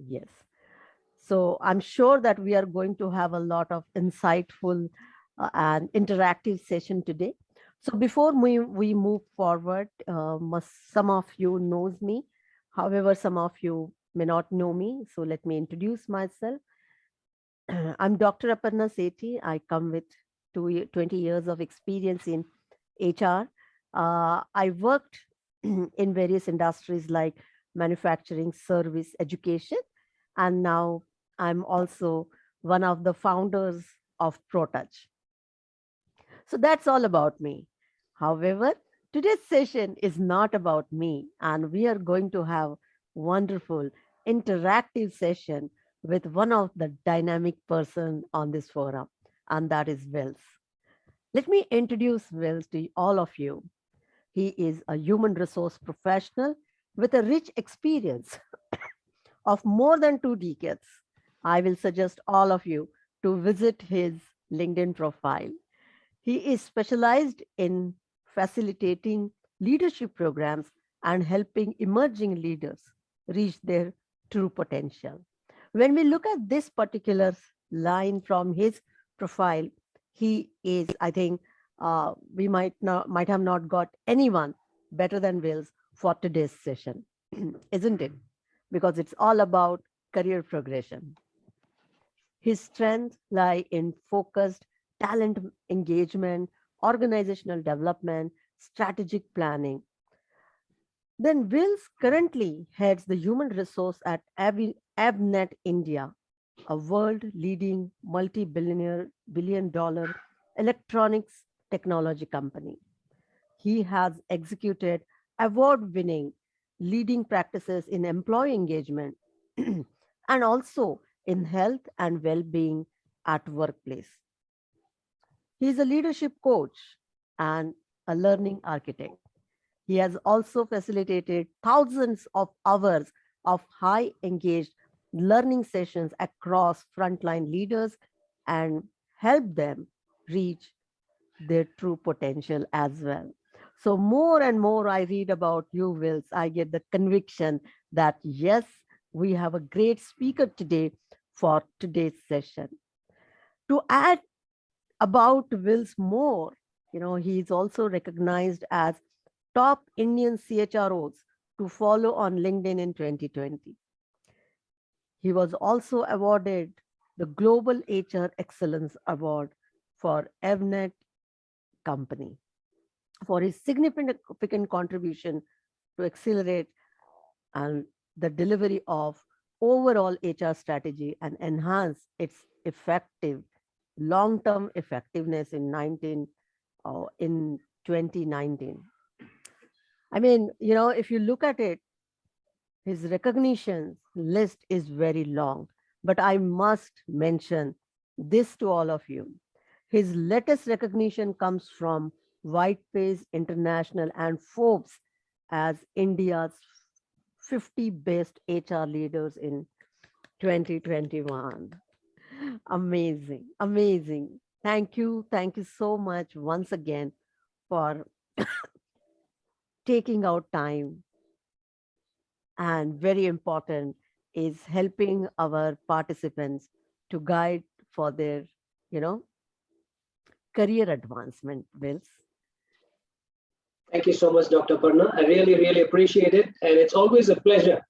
Yes. So I'm sure that we are going to have a lot of insightful and interactive session today. So before we move forward, some of you knows me. However, some of you may not know me. So let me introduce myself. I'm Dr. Aparna Sethi. I come with 20 years of experience in HR. I worked in various industries like manufacturing, service, education, and now I'm also one of the founders of ProTouch. So that's all about me. However, today's session is not about me, and we are going to have wonderful interactive session with one of the dynamic person on this forum, and that is Wells. Let me introduce Wells to all of you. He is a human resource professional with a rich experience of more than 2 decades. I will suggest all of you to visit his LinkedIn profile. He is specialized in facilitating leadership programs and helping emerging leaders reach their true potential. When we look at this particular line from his profile, he is, I think, we might have not got anyone better than Wills for today's session, isn't it? Because it's all about career progression. His strengths lie in focused talent engagement, organizational development, strategic planning. Then Wills currently heads the human resource at Avnet India, a world-leading multi-billion dollar electronics technology company. He has executed award-winning leading practices in employee engagement and also in health and well-being at workplace. He is a leadership coach and a learning architect. He has also facilitated thousands of hours of high engaged learning sessions across frontline leaders and helped them reach their true potential as well. So, more and more I read about you, Wills, I get the conviction that yes, we have a great speaker today for today's session. To add about Wills more, he is also recognized as top Indian CHROs to follow on LinkedIn in 2020. He was also awarded the Global HR Excellence Award for Evnet Company for his significant contribution to accelerate and the delivery of overall HR strategy and enhance its effective long-term effectiveness in 2019. I mean, if you look at it, his recognition list is very long, but I must mention this to all of you. His latest recognition comes from Whitepace International and Forbes as India's 50 best HR leaders in 2021. Amazing, amazing. Thank you so much once again for taking out time, and very important is helping our participants to guide for their, you know, career advancement, Wills. Thank you so much, Dr. Parna. I really, really appreciate it. And it's always a pleasure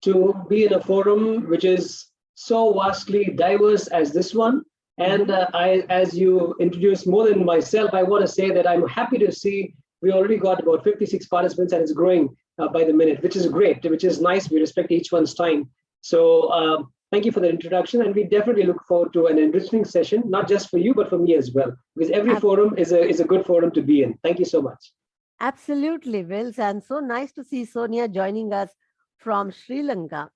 to be in a forum which is so vastly diverse as this one. And as you introduced more than myself, I want to say that I'm happy to see we already got about 56 participants and it's growing by the minute, which is great, which is nice. We respect each one's time. So thank you for the introduction. And we definitely look forward to an enriching session, not just for you, but for me as well, because every forum is a good forum to be in. Thank you so much. Absolutely, Wills. And so nice to see Sonia joining us from Sri Lanka.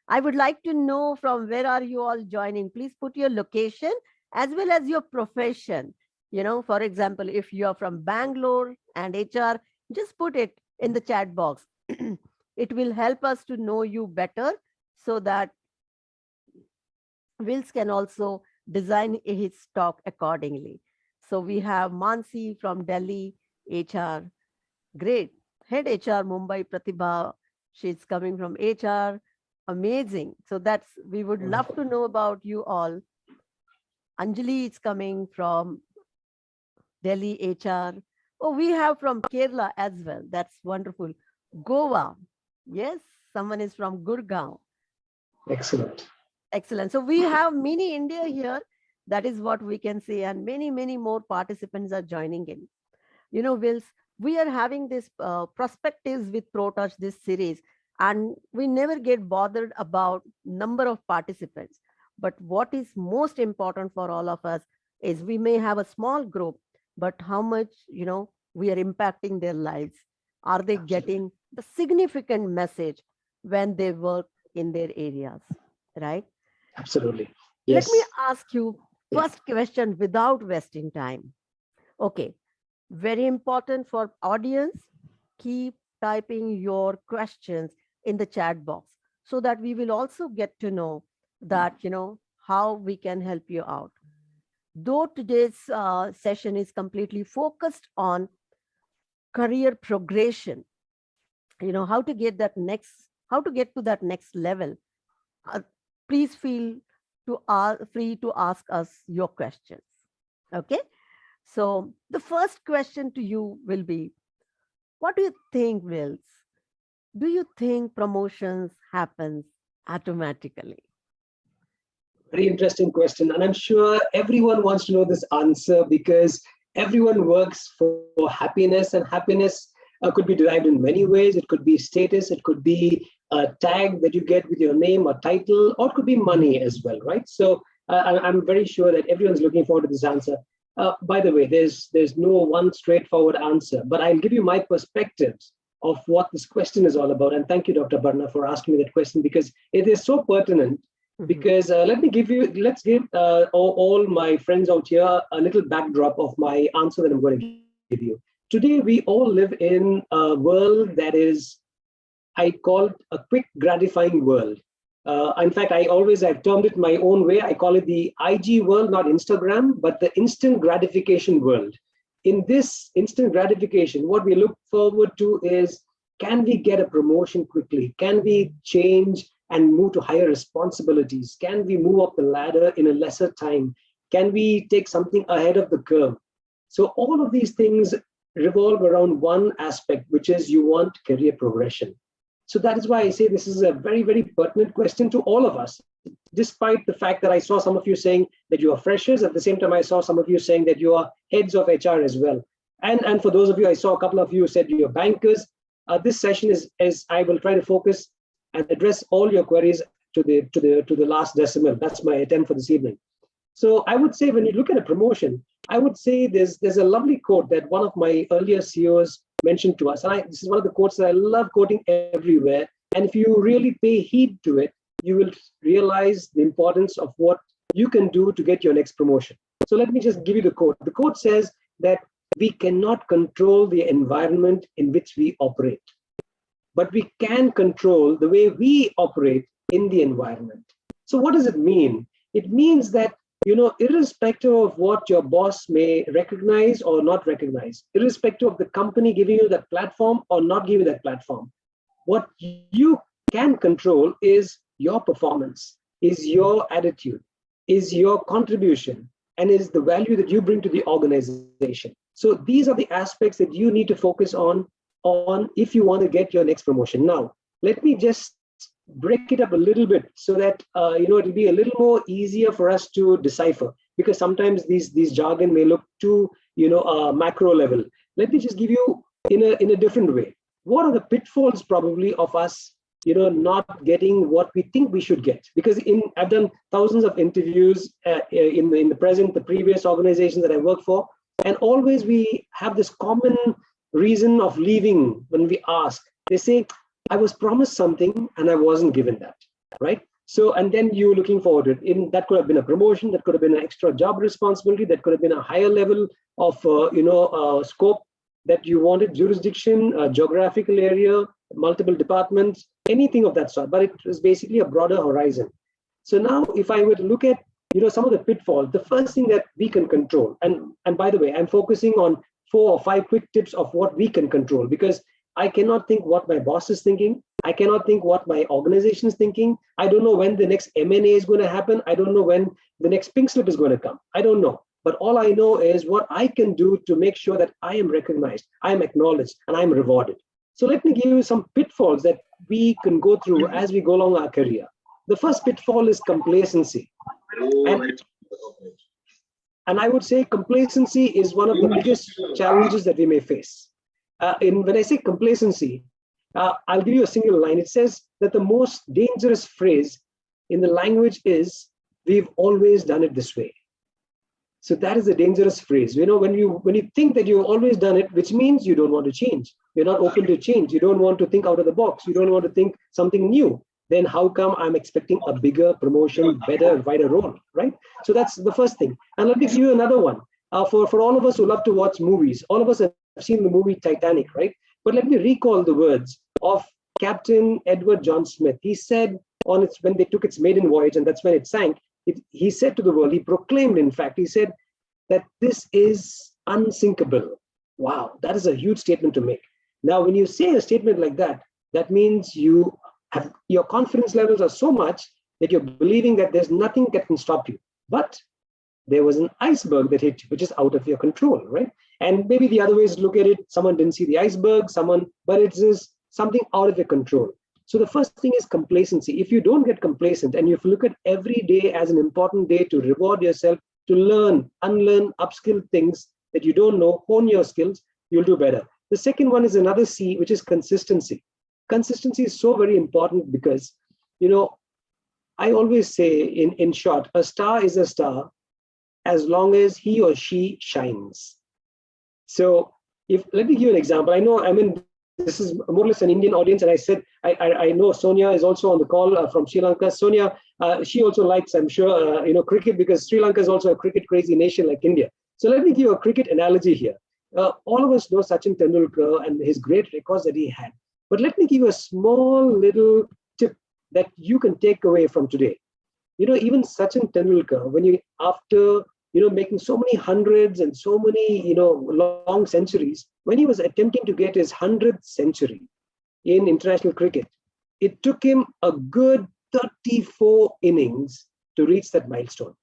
I would like to know from where are you all joining? Please put your location as well as your profession. For example, if you are from Bangalore and HR, just put it in the chat box. It will help us to know you better so that Wills can also design his talk accordingly. So we have Mansi from Delhi, HR. Great. Head HR Mumbai Pratibha. She's coming from HR. Amazing. So we would love Wonderful. to know about you all. Anjali is coming from Delhi HR. Oh, we have from Kerala as well. That's wonderful. Goa. Yes, someone is from Gurgaon. Excellent. Excellent. So we have mini India here. That is what we can say. And many, many more participants are joining in. Wills, we are having this perspectives with ProTouch, this series, and we never get bothered about number of participants. But what is most important for all of us is we may have a small group, but how much, we are impacting their lives. Are they Absolutely. getting the significant message when they work in their areas, right? Absolutely. Let me Yes. ask you first question without wasting time. Okay, very important for audience, keep typing your questions in the chat box so that we will also get to know that, how we can help you out. Though today's session is completely focused on career progression, how to get to that next level, uh, please feel free to ask us your questions. Okay. So the first question to you will be, what do you think, Wills? Do you think promotions happens automatically? Very interesting question. And I'm sure everyone wants to know this answer because everyone works for happiness, and happiness could be derived in many ways. It could be status, it could be a tag that you get with your name or title, or it could be money as well, right? So I'm very sure that everyone's looking forward to this answer. By the way, there's no one straightforward answer, but I'll give you my perspectives of what this question is all about. And thank you, Dr. Barna, for asking me that question because it is so pertinent Mhm. because let's give all my friends out here a little backdrop of my answer that I'm going to give you. Today, we all live in a world that is, I call it a quick, gratifying world. In fact, I've termed it my own way. I call it the IG world, not Instagram, but the instant gratification world. In this instant gratification, what we look forward to is, can we get a promotion quickly? Can we change and move to higher responsibilities? Can we move up the ladder in a lesser time? Can we take something ahead of the curve? So all of these things revolve around one aspect, which is you want career progression. So that is why I say this is a very, very pertinent question to all of us. Despite the fact that I saw some of you saying that you are freshers, at the same time, I saw some of you saying that you are heads of HR as well. And for those of you, I saw a couple of you said you're bankers. This session is I will try to focus and address all your queries to the last decimal. That's my attempt for this evening. So I would say when you look at a promotion, I would say there's a lovely quote that one of my earlier CEOs mentioned to us. And this is one of the quotes that I love quoting everywhere. And if you really pay heed to it, you will realize the importance of what you can do to get your next promotion. So let me just give you the quote. The quote says that we cannot control the environment in which we operate, but we can control the way we operate in the environment. So what does it mean? It means that, irrespective of what your boss may recognize or not recognize, irrespective of the company giving you that platform or not giving you that platform, what you can control is your performance, is your attitude, is your contribution, and is the value that you bring to the organization. So these are the aspects that you need to focus on if you want to get your next promotion. Now, let me just break it up a little bit so that it'll be a little more easier for us to decipher, because sometimes these jargon may look too macro level. Let me just give you in a different way. What are the pitfalls probably of us not getting what we think we should get? Because I've done thousands of interviews in the present, the previous organizations that I work for, and always we have this common reason of leaving. When we ask, they say, I was promised something and I wasn't given that, right? So, and then you're looking forward to it. That could have been a promotion, that could have been an extra job responsibility, that could have been a higher level of scope that you wanted, jurisdiction, geographical area, multiple departments, anything of that sort. But it was basically a broader horizon. So now, if I were to look at some of the pitfalls, the first thing that we can control, and by the way, I'm focusing on 4 or 5 quick tips of what we can control, because I cannot think what my boss is thinking. I cannot think what my organization is thinking. I don't know when the next M&A is going to happen. I don't know when the next pink slip is going to come. I don't know. But all I know is what I can do to make sure that I am recognized, I am acknowledged, and I am rewarded. So let me give you some pitfalls that we can go through as we go along our career. The first pitfall is complacency. And I would say complacency is one of the biggest challenges that we may face. When I say complacency, I'll give you a single line. It says that the most dangerous phrase in the language is, we've always done it this way. So that is a dangerous phrase. You know, when you think that you've always done it, which means you don't want to change. You're not open to change. You don't want to think out of the box. You don't want to think something new. Then how come I'm expecting a bigger promotion, better, wider role, right? So that's the first thing. And let me give you another one. For all of us who love to watch movies, all of us have seen the movie Titanic, right? But let me recall the words of Captain Edward John Smith. He said when they took its maiden voyage, and that's when it sank, he said to the world, he proclaimed, in fact, he said that this is unsinkable. Wow, that is a huge statement to make. Now, when you say a statement like that, that means your confidence levels are so much that you're believing that there's nothing that can stop you. But there was an iceberg that hit you, which is out of your control, right? And maybe the other ways to look at it, someone didn't see the iceberg, but it's just something out of your control. So the first thing is complacency. If you don't get complacent and you look at every day as an important day to reward yourself, to learn, unlearn, upskill things that you don't know, hone your skills, you'll do better. The second one is another C, which is consistency. Consistency is so very important because, you know, I always say in short, a star is a star as long as he or she shines. So let me give you an example. This is more or less an Indian audience, and I said, I know Sonia is also on the call from Sri Lanka. Sonia, she also likes, I'm sure, cricket, because Sri Lanka is also a cricket crazy nation like India. So let me give you a cricket analogy here. All of us know Sachin Tendulkar and his great records that he had. But let me give you a small little tip that you can take away from today. You know, even Sachin Tendulkar, after making so many hundreds and so many, long centuries, when he was attempting to get his 100th century in international cricket, it took him a good 34 innings to reach that milestone.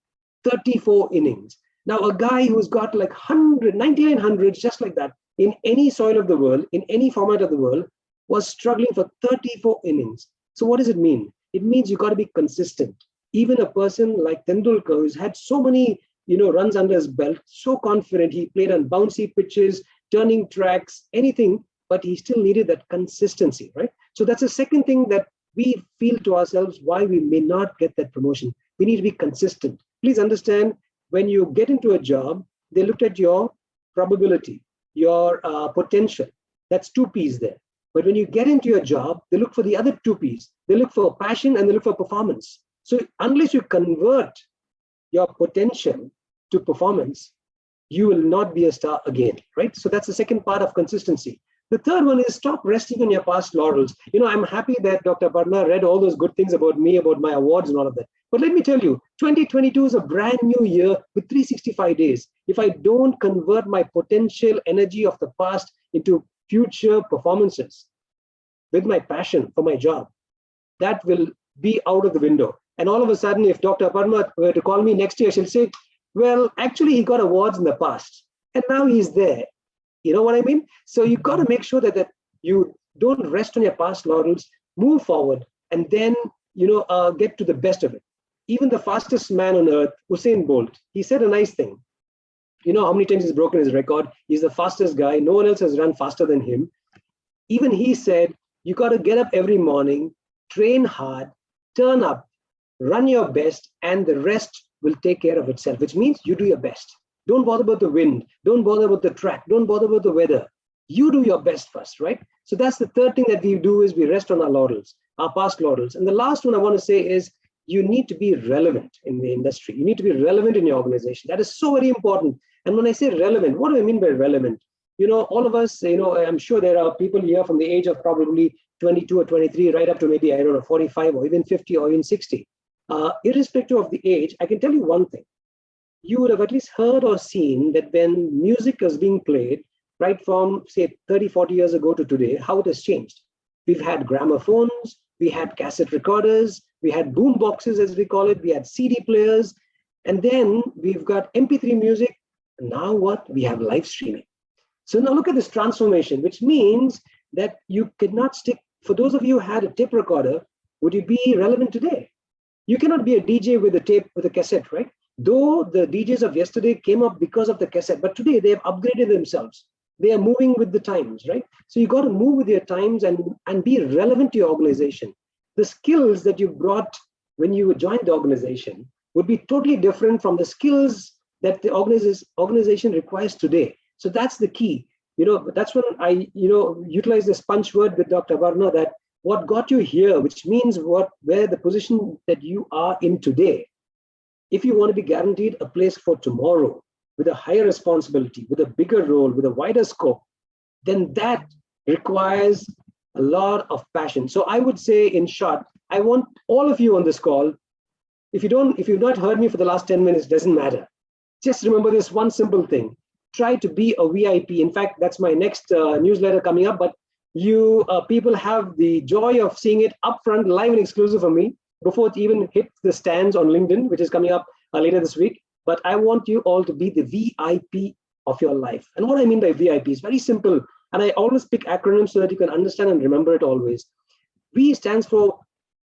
34 innings. Now, a guy who's got like 99 hundreds, just like that, in any soil of the world, in any format of the world, was struggling for 34 innings. So what does it mean? It means you got to be consistent. Even a person like Tendulkar, who's had so many runs under his belt, so confident, he played on bouncy pitches, turning tracks, anything, but he still needed that consistency, right? So that's the second thing that we feel to ourselves why we may not get that promotion. We need to be consistent. Please understand, when you get into a job, they looked at your probability, your potential. That's 2 P's there. But when you get into your job, they look for the other 2 P's. They look for passion and they look for performance. So unless you convert your potential to performance, you will not be a star again, right? So that's the second part of consistency. The third one is stop resting on your past laurels. I'm happy that Dr. Parna read all those good things about me, about my awards and all of that. But let me tell you, 2022 is a brand new year with 365 days. If I don't convert my potential energy of the past into future performances with my passion for my job, that will be out of the window. And all of a sudden, if Dr. Parma were to call me next year, she'll say, well, actually, he got awards in the past, and now he's there. You know what I mean? So you've got to make sure that you don't rest on your past laurels, move forward, and then, get to the best of it. Even the fastest man on earth, Usain Bolt, he said a nice thing. You know how many times he's broken his record? He's the fastest guy. No one else has run faster than him. Even he said, you got to get up every morning, train hard, turn up, run your best, and the rest will take care of itself, which means you do your best. Don't bother about the wind. Don't bother about the track. Don't bother about the weather. You do your best first, right? So that's the third thing that we do, is we rest on our laurels, our past laurels. And the last one I want to say is, you need to be relevant in the industry. You need to be relevant in your organization. That is so very important. And when I say relevant, what do I mean by relevant? All of us, I'm sure there are people here from the age of probably 22 or 23, right up to maybe, 45 or even 50 or even 60. Irrespective of the age, I can tell you one thing. You would have at least heard or seen that when music is being played, right from, say, 30, 40 years ago to today, how it has changed. we've had gramophones, we had cassette recorders, we had boom boxes, as we call it, we had CD players, and then we've got MP3 music. And now what? We have live streaming. So now look at this transformation, which means that you cannot stick. For those of you who had a tape recorder, would you be relevant today? You cannot be a DJ with a tape, with a cassette, right? Though the DJs of yesterday came up because of the cassette, but today they have upgraded themselves. They are moving with the times, right? So you got to move with your times and be relevant to your organization. The skills that you brought when you joined the organization would be totally different from the skills that the organization requires today. So that's the key. That's when I, utilize this punch word with Dr. Varna, that what got you here, which means where the position that you are in today. If you want to be guaranteed a place for tomorrow with a higher responsibility, with a bigger role, with a wider scope, then that requires a lot of passion. So I would say, in short, I want all of you on this call, if you've not heard me for the last 10 minutes, doesn't matter. Just remember this one simple thing. Try to be a VIP. In fact, that's my next newsletter coming up, but you people have the joy of seeing it upfront, live and exclusive for me, before it even hit the stands on LinkedIn, which is coming up later this week. But I want you all to be the VIP of your life. And what I mean by VIP is very simple. And I always pick acronyms so that you can understand and remember it always. V stands for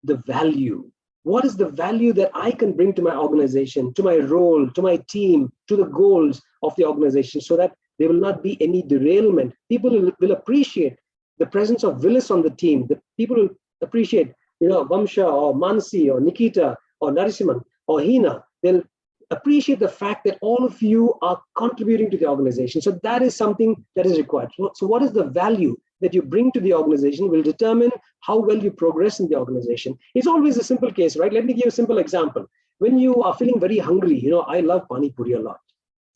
the value. What is the value that I can bring to my organization, to my role, to my team, to the goals of the organization, so that there will not be any derailment. People will appreciate the presence of Willis on the team. The people will appreciate, Vamsha or Mansi or Nikita or Narasimhan or Hina. They'll appreciate the fact that all of you are contributing to the organization. So that is something that is required. So what is the value that you bring to the organization will determine how well you progress in the organization. It's always a simple case, right? Let me give you a simple example. When you are feeling very hungry, I love pani puri a lot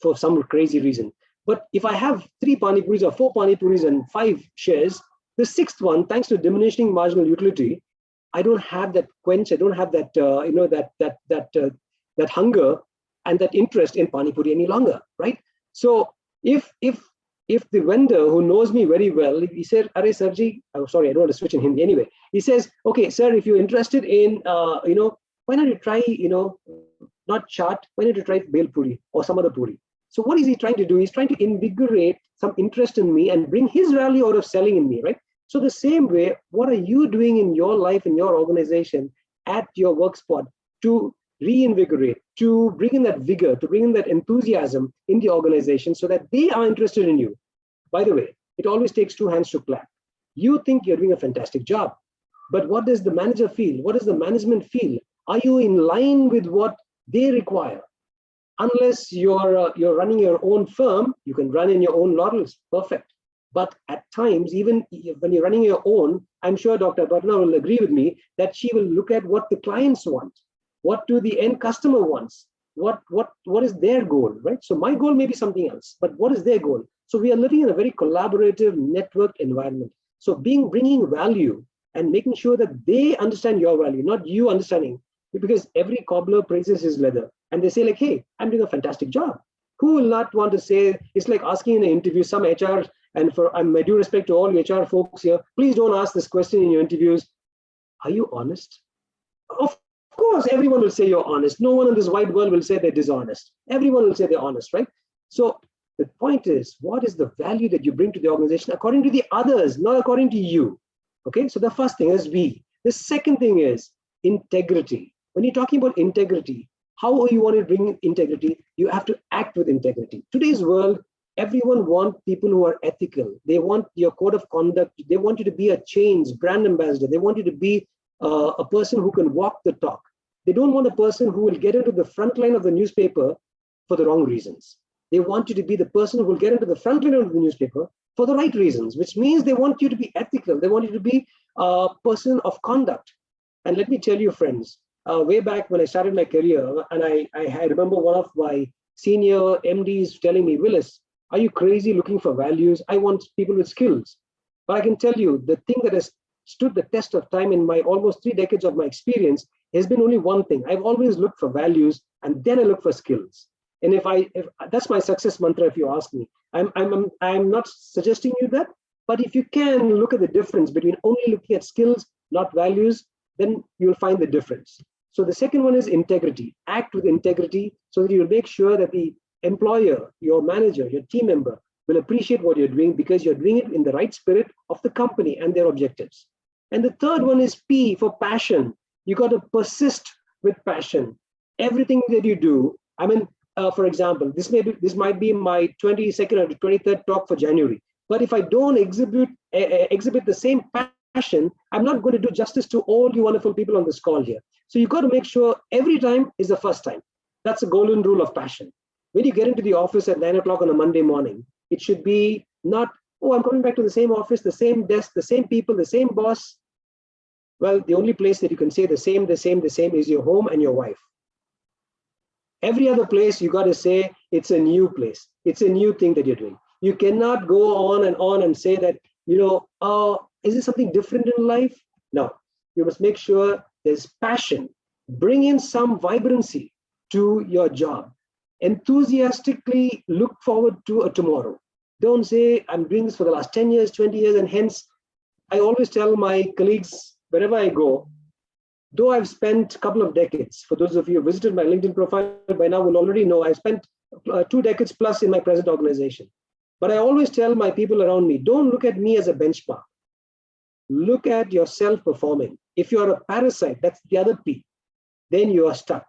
for some crazy reason. But if I have 3 pani puris or 4 pani puris and 5 shares, the 6th one, thanks to diminishing marginal utility, I don't have that quench. I don't have that, that hunger and that interest in pani puri any longer, right? So if the vendor who knows me very well, he said, "Arey Sarji," sorry, I don't want to switch in Hindi anyway. He says, "Okay, sir, if you're interested in, why not you try, not chaat, why not you try bel puri or some other puri?" So what is he trying to do? He's trying to invigorate some interest in me and bring his value out of selling in me, right? So the same way, what are you doing in your life, in your organization, at your work spot to reinvigorate, to bring in that vigor, to bring in that enthusiasm in the organization so that they are interested in you? By the way, it always takes 2 hands to clap. You think you're doing a fantastic job, but what does the manager feel? What does the management feel? Are you in line with what they require? Unless you're running your own firm, you can run in your own laurels, perfect. But at times, even when you're running your own, I'm sure Dr. Barna will agree with me that she will look at what the clients want. What do the end customer wants? What is their goal, right? So my goal may be something else, but what is their goal? So we are living in a very collaborative, networked environment. So bringing value and making sure that they understand your value, not you understanding, because every cobbler praises his leather and they say like, "Hey, I'm doing a fantastic job." Who will not want to say? It's like asking in an interview, some HR, and for my due respect to all HR folks here, please don't ask this question in your interviews. Are you honest? Of course, everyone will say you're honest. No one in this wide world will say they're dishonest. Everyone will say they're honest, right? So the point is, what is the value that you bring to the organization according to the others, not according to you? Okay, so the first thing is we. The second thing is integrity. When you're talking about integrity, how you want to bring integrity, you have to act with integrity. Today's world, everyone wants people who are ethical. They want your code of conduct. They want you to be a change brand ambassador. They want you to be a person who can walk the talk. They don't want a person who will get into the front line of the newspaper for the wrong reasons. They want you to be the person who will get into the front line of the newspaper for the right reasons, which means they want you to be ethical. They want you to be a person of conduct. And let me tell you, friends, way back when I started my career, and I remember one of my senior MDs telling me, "Willis, are you crazy looking for values? I want people with skills." But I can tell you, the thing that has stood the test of time in my almost 3 decades of my experience has been only one thing. I've always looked for values, and then I look for skills. And if that's my success mantra, if you ask me, I'm not suggesting you that, But if you can look at the difference between only looking at skills, not values, then you'll find the difference. So the second one is integrity. Act with integrity so that you'll make sure that the employer, your manager, your team member will appreciate what you're doing because you're doing it in the right spirit of the company and their objectives. And the third one is P for passion. You got to persist with passion. Everything that you do, I mean, for example, this might be my 22nd or 23rd talk for January. But if I don't exhibit the same passion, I'm not going to do justice to all you wonderful people on this call here. So you've got to make sure every time is the first time. That's a golden rule of passion. When you get into the office at 9 o'clock on a Monday morning, it should be not, oh, I'm coming back to the same office, the same desk, the same people, the same boss. Well, the only place that you can say the same is your home and your wife. Every other place, you got to say it's a new place. It's a new thing that you're doing. You cannot go on and say that, is there something different in life? No, you must make sure there's passion. Bring in some vibrancy to your job. Enthusiastically look forward to a tomorrow. Don't say, I'm doing this for the last 10 years, 20 years, and hence, I always tell my colleagues, wherever I go, though I've spent a couple of decades, for those of you who visited my LinkedIn profile by now will already know, I've spent 2 decades plus in my present organization. But I always tell my people around me, don't look at me as a benchmark. Look at yourself performing. If you're a parasite, that's the other P, then you are stuck.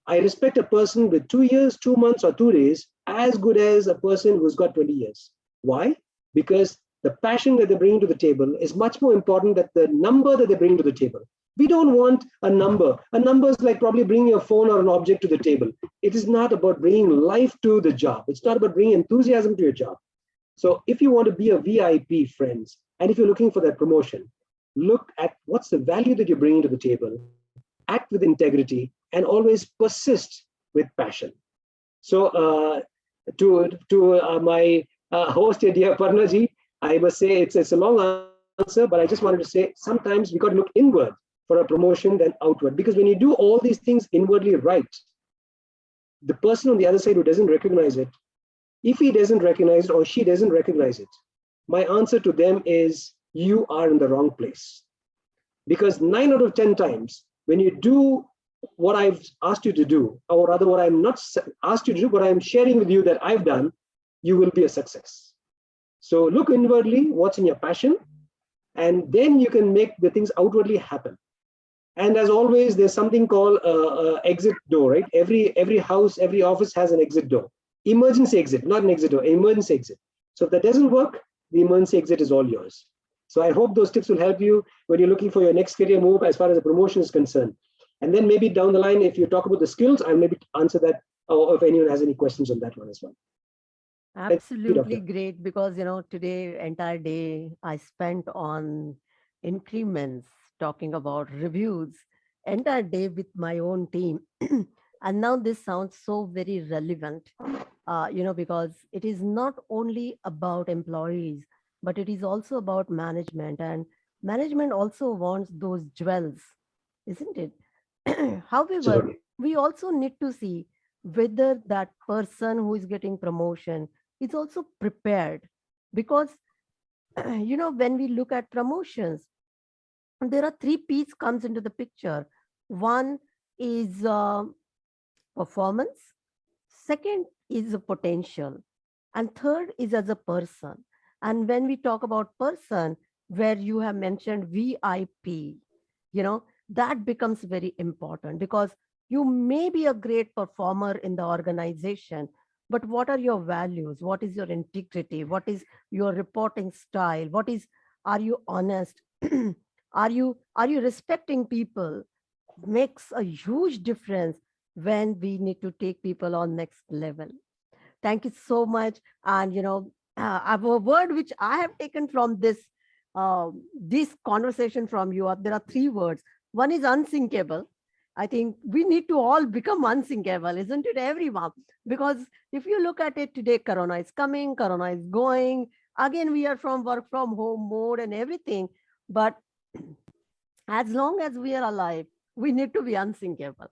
I respect a person with 2 years, 2 months, or 2 days as good as a person who's got 20 years. Why? Because the passion that they bring to the table is much more important than the number that they bring to the table. We don't want a number. A number is like probably bringing a phone or an object to the table. It is not about bringing life to the job. It's not about bringing enthusiasm to your job. So if you want to be a VIP, friends, and if you're looking for that promotion, look at what's the value that you're bringing to the table, act with integrity, and always persist with passion. So to my host here, dear Parnaji, I must say it's a long answer, but I just wanted to say sometimes we got to look inward for a promotion than outward. Because when you do all these things inwardly right, the person on the other side who doesn't recognize it, if he doesn't recognize it or she doesn't recognize it, my answer to them is you are in the wrong place. Because 9 out of 10 times, when you do what I've asked you to do, or rather what I'm not asked you to do, but I'm sharing with you that I've done, you will be a success. So look inwardly, what's in your passion, and then you can make the things outwardly happen. And as always, there's something called exit door, right? Every house, every office has an exit door. Emergency exit, not an exit door, emergency exit. So if that doesn't work, the emergency exit is all yours. So I hope those tips will help you when you're looking for your next career move as far as the promotion is concerned. And then maybe down the line, if you talk about the skills, I'll maybe answer that, or if anyone has any questions on that one as well. Absolutely great, because today entire day I spent on increments, talking about reviews, entire day with my own team. And now this sounds so very relevant, because it is not only about employees, but it is also about management, and management also wants those jewels, isn't it? However, Absolutely. we also need to see whether that person who is getting promotion is also prepared, because when we look at promotions, there are 3 P's comes into the picture. One is performance, second is a potential, and third is as a person. And when we talk about person, where you have mentioned VIP, that becomes very important, because you may be a great performer in the organization, but what are your values? What is your integrity? What is your reporting style? What is, are you honest? Are you respecting people? Makes a huge difference when we need to take people on next level. Thank you so much. And a word which I have taken from this conversation from you, there are 3 words. One is unsinkable. I think we need to all become unsinkable, isn't it, everyone? Because if you look at it today, Corona is coming, Corona is going. Again, we are from work from home mode and everything. But as long as we are alive, we need to be unsinkable.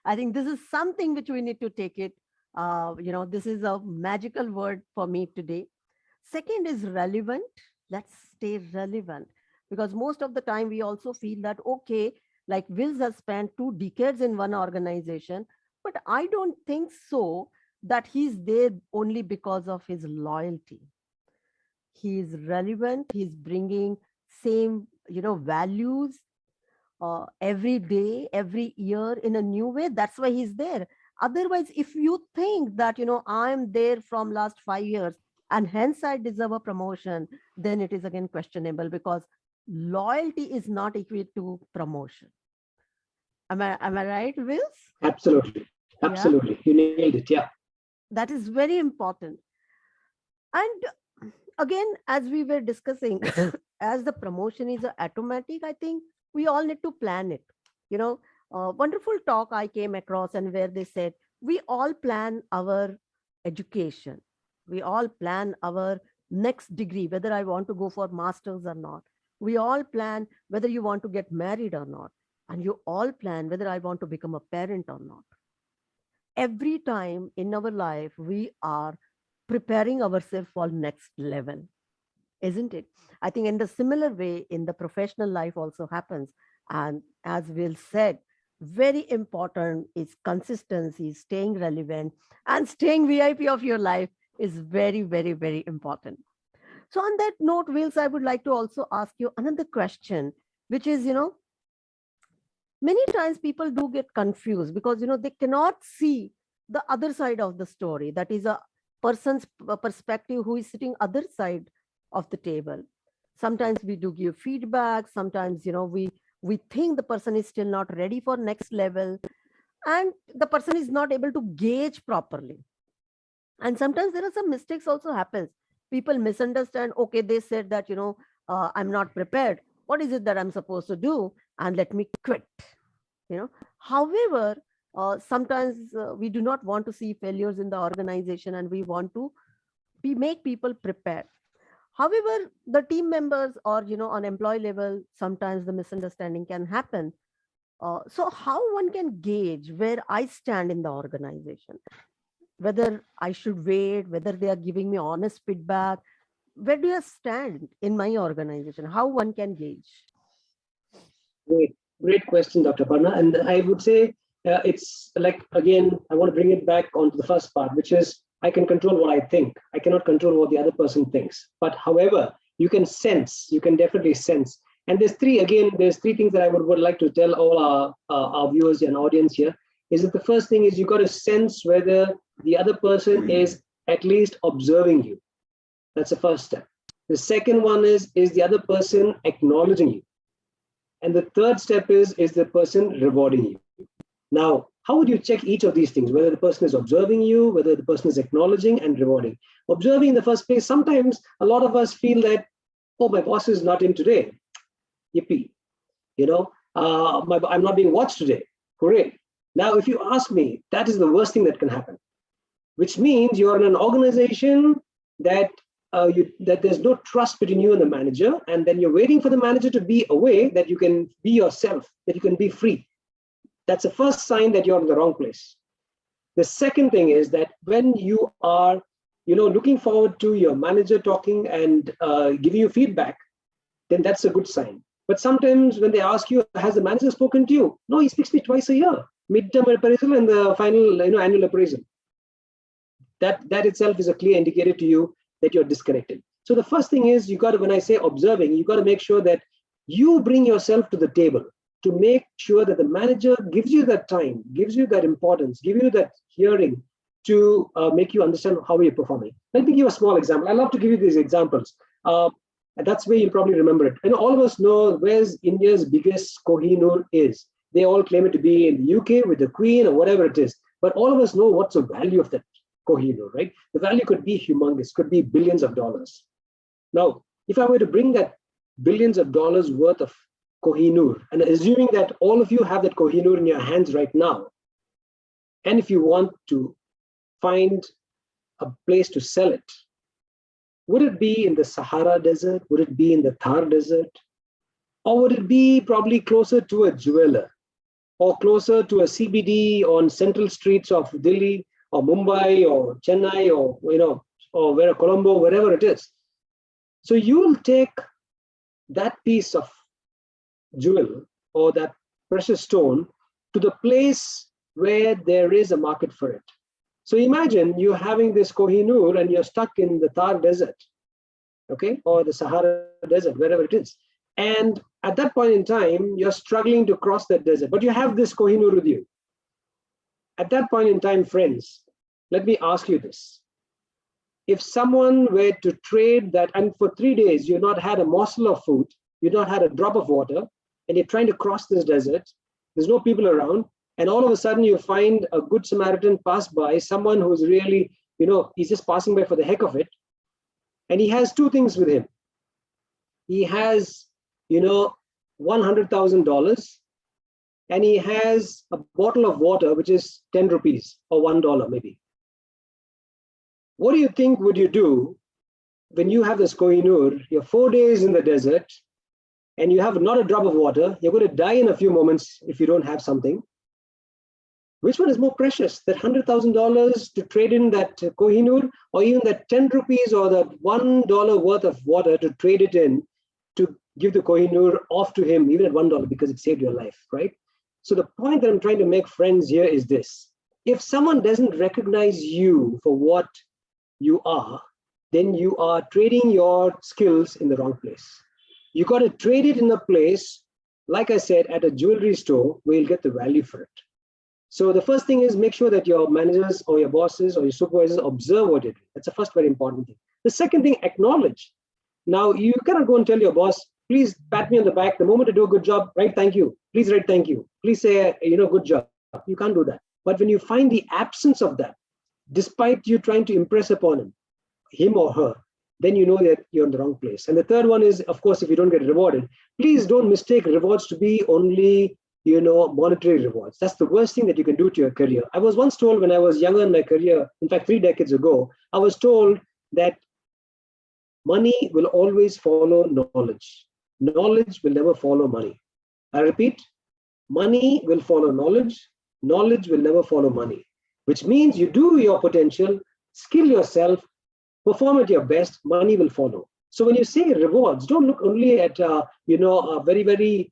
I think this is something which we need to take it. This is a magical word for me today. Second is relevant. Let's stay relevant. Because most of the time we also feel that, okay, like Wills has spent 2 decades in one organization, but I don't think so that he's there only because of his loyalty. He is relevant. He's bringing same, values every day, every year in a new way. That's why he's there. Otherwise, if you think that, I'm there from last 5 years and hence I deserve a promotion, then it is again questionable, because loyalty is not equal to promotion. Am I right, Wills? Absolutely. Yeah, Absolutely. You nailed it. Yeah. that is very important. And again, as we were discussing, as the promotion is automatic, I think we all need to plan it. You know, wonderful talk I came across, and where they said we all plan our education, we all plan our next degree, whether I want to go for masters or not. We all plan whether you want to get married or not, and you all plan whether I want to become a parent or not. Every time in our life, we are preparing ourselves for next level, isn't it? I think in the similar way, in the professional life also happens. And as Will said, very important is consistency, staying relevant, and staying VIP of your life is very, very, very important. So on that note, Wills, I would like to also ask you another question, which is, many times people do get confused because, they cannot see the other side of the story. That is a person's perspective who is sitting other side of the table. Sometimes we do give feedback. Sometimes, we think the person is still not ready for next level, and the person is not able to gauge properly. And sometimes there are some mistakes also happens. People misunderstand. Okay, they said that, I'm not prepared. What is it that I'm supposed to do? And let me quit. However, sometimes we do not want to see failures in the organization, and we want to make people prepared. However, the team members, or on employee level, sometimes the misunderstanding can happen. So how one can gauge where I stand in the organization, whether I should wait, whether they are giving me honest feedback, where do I stand in my organization, how one can gauge? Great, great question, Dr. Parna. And I would say it's like, again, I want to bring it back onto the first part, which is I can control what I think. I cannot control what the other person thinks. But however, you can sense, you can definitely sense. And there's three things that I would like to tell all our viewers and audience here. Is that the first thing is you got to sense whether the other person is at least observing you. That's the first step. The second one is the other person acknowledging you? And the third step is the person rewarding you. Now, how would you check each of these things? Whether the person is observing you, whether the person is acknowledging and rewarding. Observing in the first place, sometimes a lot of us feel that, oh, my boss is not in today. Yippee. I'm not being watched today. Hooray. Now, if you ask me, that is the worst thing that can happen, which means you're in an organization that that there's no trust between you and the manager, and then you're waiting for the manager to be away, that you can be yourself, that you can be free. That's the first sign that you're in the wrong place. The second thing is that when you are, looking forward to your manager talking and giving you feedback, then that's a good sign. But sometimes when they ask you, has the manager spoken to you? No, he speaks to me twice a year, midterm appraisal and the final, annual appraisal. That itself is a clear indicator to you that you're disconnected. So the first thing is, when I say observing, you got to make sure that you bring yourself to the table to make sure that the manager gives you that time, gives you that importance, gives you that hearing to make you understand how you're performing. Let me give a small example. I love to give you these examples. And that's where you'll probably remember it. And all of us know where's India's biggest Kohinoor is. They all claim it to be in the UK with the Queen or whatever it is. But all of us know what's the value of that Kohinoor, right? The value could be humongous, could be billions of dollars. Now, if I were to bring that billions of dollars worth of Kohinoor, and assuming that all of you have that Kohinoor in your hands right now, and if you want to find a place to sell it, would it be in the Sahara Desert? Would it be in the Thar Desert? Or would it be probably closer to a jeweler, or closer to a CBD on central streets of Delhi or Mumbai or Chennai or, or where Colombo, wherever it is? So you will take that piece of jewel or that precious stone to the place where there is a market for it. So imagine you having this Kohinoor and you're stuck in the Thar desert, okay, or the Sahara desert, wherever it is. And at that point in time, you're struggling to cross that desert, but you have this Kohinoor with you. At that point in time, friends, let me ask you this. If someone were to trade that, and for 3 days, you've not had a morsel of food, you've not had a drop of water, and you're trying to cross this desert, there's no people around, and all of a sudden you find a good Samaritan pass by, someone who's really, he's just passing by for the heck of it, and he has two things with him. He has, $100,000, and he has a bottle of water, which is 10 rupees or $1 maybe. What do you think would you do when you have this Kohinoor, you're 4 days in the desert, and you have not a drop of water, you're going to die in a few moments if you don't have something. Which one is more precious, that $100,000 to trade in that Kohinoor, or even that 10 rupees or that $1 worth of water to trade it in to give the Kohinoor off to him, even at $1 because it saved your life, right? So the point that I'm trying to make, friends, here is this. If someone doesn't recognize you for what you are, then you are trading your skills in the wrong place. You got to trade it in a place, like I said, at a jewelry store where you'll get the value for it. So the first thing is make sure that your managers or your bosses or your supervisors observe what you're doing. That's the first very important thing. The second thing, acknowledge. Now, you cannot go and tell your boss, please pat me on the back. The moment I do a good job, write thank you. Please write thank you. Please say, good job. You can't do that. But when you find the absence of that, despite you trying to impress upon him or her, then you know that you're in the wrong place. And the third one is, of course, if you don't get rewarded, please don't mistake rewards to be only, monetary rewards. That's the worst thing that you can do to your career. I was once told when I was younger in my career, in fact, 3 decades ago, I was told that money will always follow knowledge. Knowledge will never follow money. I repeat, money will follow knowledge. Knowledge will never follow money, which means you do your potential, skill yourself, perform at your best, money will follow. So when you say rewards, don't look only at very, very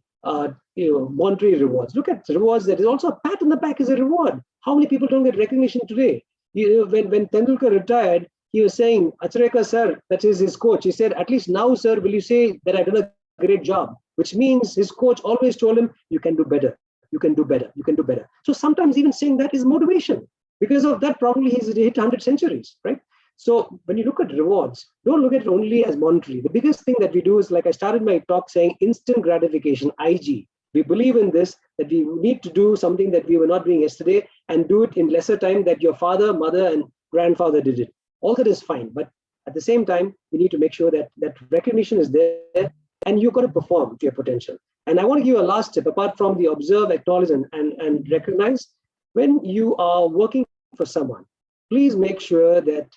monetary rewards. Look at rewards that is also a pat on the back is a reward. How many people don't get recognition today? When Tendulkar retired, he was saying, Achareka sir, that is his coach. He said, at least now, sir, will you say that I've done a great job? Which means his coach always told him, you can do better, you can do better, you can do better. So sometimes even saying that is motivation. Because of that, probably he's hit 100 centuries, right? So when you look at rewards, don't look at it only as monetary. The biggest thing that we do is, like I started my talk saying, instant gratification, IG. We believe in this, that we need to do something that we were not doing yesterday and do it in lesser time that your father, mother, and grandfather did it. All that is fine. But at the same time, we need to make sure that that recognition is there and you've got to perform to your potential. And I want to give you a last tip, apart from the observe, acknowledge, and recognize. When you are working for someone, please make sure that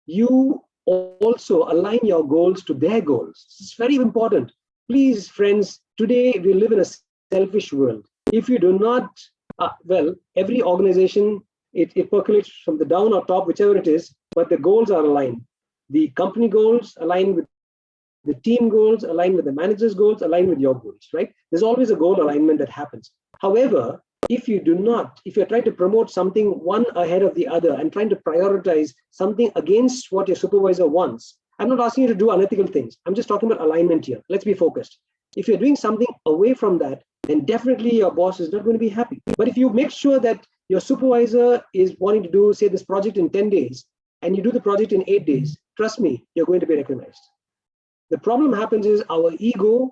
you also align your goals to their goals. It's very important. Please, friends, today we live in a selfish world. If you do not, every organization, it percolates from the down or top, whichever it is, but the goals are aligned. The company goals align with the team goals, align with the manager's goals, align with your goals, right? There's always a goal alignment that happens. However, if you're trying to promote something one ahead of the other and trying to prioritize something against what your supervisor wants, I'm not asking you to do unethical things. I'm just talking about alignment here. Let's be focused. If you're doing something away from that, then definitely your boss is not going to be happy. But if you make sure that your supervisor is wanting to do, say, this project in 10 days, and you do the project in 8 days, trust me, you're going to be recognized. The problem happens is our ego,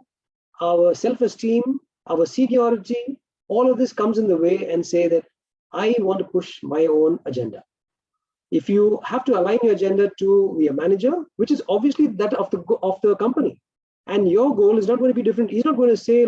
our self-esteem, our seniority, all of this comes in the way and say that I want to push my own agenda. If you have to align your agenda to your manager, which is obviously that of the company, and your goal is not going to be different. He's not going to say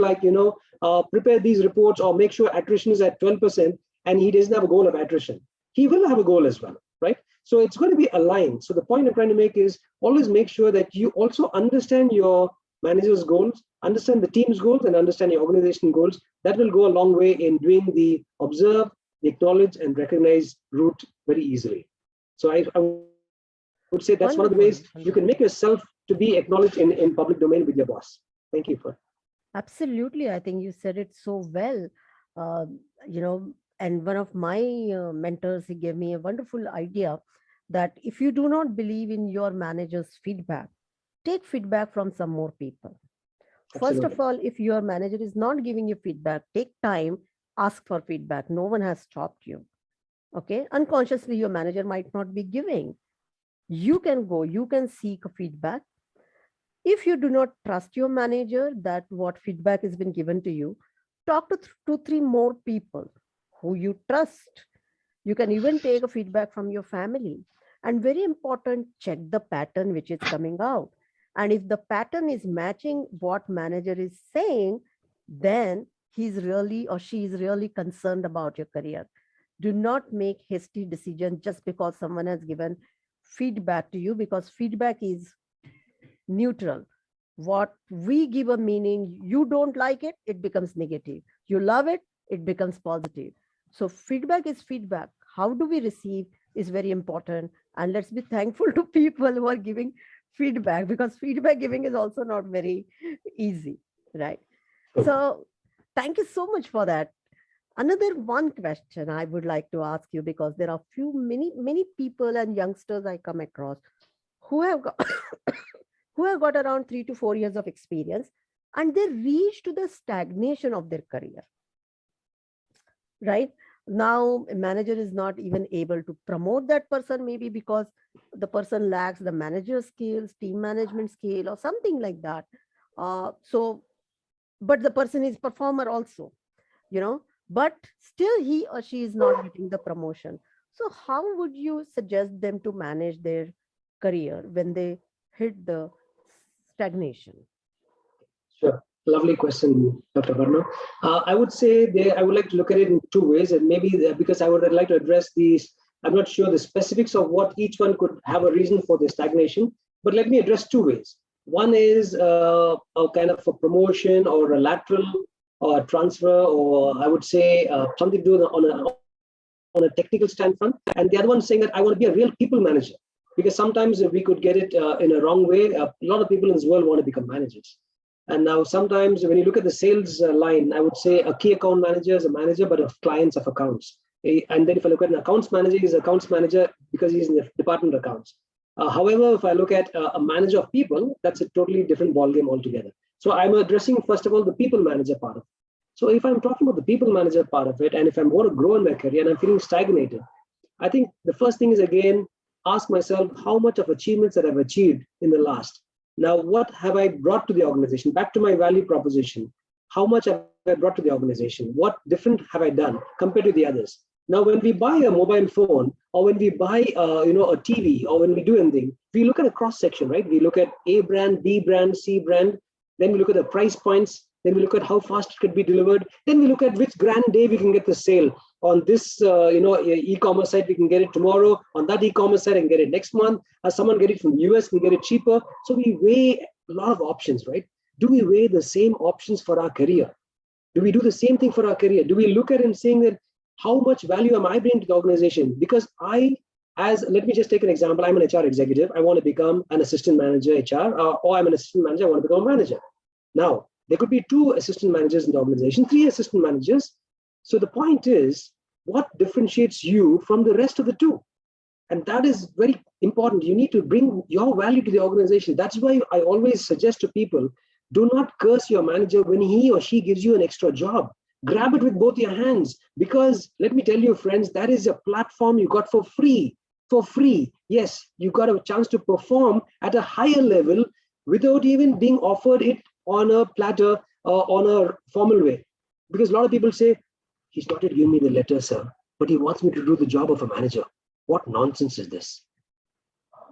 prepare these reports or make sure attrition is at 12%, and he doesn't have a goal of attrition. He will have a goal as well, right? So it's going to be aligned. So the point I'm trying to make is always make sure that you also understand your manager's goals, understand the team's goals, and understand your organization goals. That will go a long way in doing the observe, the acknowledge, and recognize route very easily. So I would say that's one of the ways you can make yourself to be acknowledged in public domain with your boss. Thank you for. Absolutely. I think you said it so well. Uh, you know, and one of my mentors, he gave me a wonderful idea that if you do not believe in your manager's feedback, take feedback from some more people. First of Absolutely. all, if your manager is not giving you feedback, take time, ask for feedback. No one has stopped you. Okay. Unconsciously, your manager might not be giving. You can go, you can seek a feedback. If you do not trust your manager that what feedback has been given to you, talk to two, three more people who you trust. You can even take a feedback from your family. And very important, check the pattern which is coming out. And if the pattern is matching what manager is saying, then he's really or she is really concerned about your career. Do not make hasty decisions just because someone has given feedback to you, because feedback is neutral. What we give a meaning, you don't like it, it becomes negative. You love it, it becomes positive. So feedback is feedback. How do we receive is very important. And let's be thankful to people who are giving feedback, because feedback giving is also not very easy, right? So thank you so much for that. Another one question I would like to ask you, because there are few many people and youngsters I come across who have got, who have got around 3 to 4 years of experience, and they reach to the stagnation of their career. Right now, a manager is not even able to promote that person, maybe because the person lacks the manager skills, team management skill, or something like that. But the person is performer also, you know, but still he or she is not getting the promotion. So how would you suggest them to manage their career when they hit the stagnation? Sure. Lovely question, Dr. Varna. I would say I would like to look at it in two ways, and maybe because I would like to address these. I'm not sure the specifics of what each one could have a reason for the stagnation, but let me address two ways. One is a kind of a promotion or a lateral or a transfer, or I would say something to do on a technical standpoint. And the other one saying that I want to be a real people manager, because sometimes we could get it in a wrong way. A lot of people in this world want to become managers. And now sometimes when you look at the sales line, I would say a key account manager is a manager, but of clients of accounts. And then if I look at an accounts manager, he's an accounts manager because he's in the department of accounts. However, if I look at a manager of people, that's a totally different ballgame altogether. So I'm addressing, first of all, the people manager part of it. So if I'm talking about the people manager part of it, and if I want to grow in my career and I'm feeling stagnated, I think the first thing is, again, ask myself how much of achievements that I've achieved in the last. Now, what have I brought to the organization? Back to my value proposition. How much have I brought to the organization? What different have I done compared to the others? Now, when we buy a mobile phone, or when we buy a TV, or when we do anything, we look at a cross section, right? We look at A brand, B brand, C brand. Then we look at the price points. Then we look at how fast it could be delivered. Then we look at which grand day we can get the sale. On this e-commerce site, we can get it tomorrow. On that e-commerce site, I can get it next month. As someone get it from the US, we get it cheaper. So we weigh a lot of options, right? Do we weigh the same options for our career? Do we do the same thing for our career? Do we look at it and saying that how much value am I bringing to the organization? Because let me just take an example. I'm an HR executive. I want to become an assistant manager HR, or I'm an assistant manager. I want to become a manager. Now, there could be 2 assistant managers in the organization, 3 assistant managers. So the point is, what differentiates you from the rest of the 2? And that is very important. You need to bring your value to the organization. That's why I always suggest to people, do not curse your manager when he or she gives you an extra job. Grab it with both your hands, because let me tell you, friends, that is a platform you got for free. For free. Yes, you got a chance to perform at a higher level without even being offered it on a platter or on a formal way. Because a lot of people say, he's not yet giving me the letter, sir, but he wants me to do the job of a manager. What nonsense is this?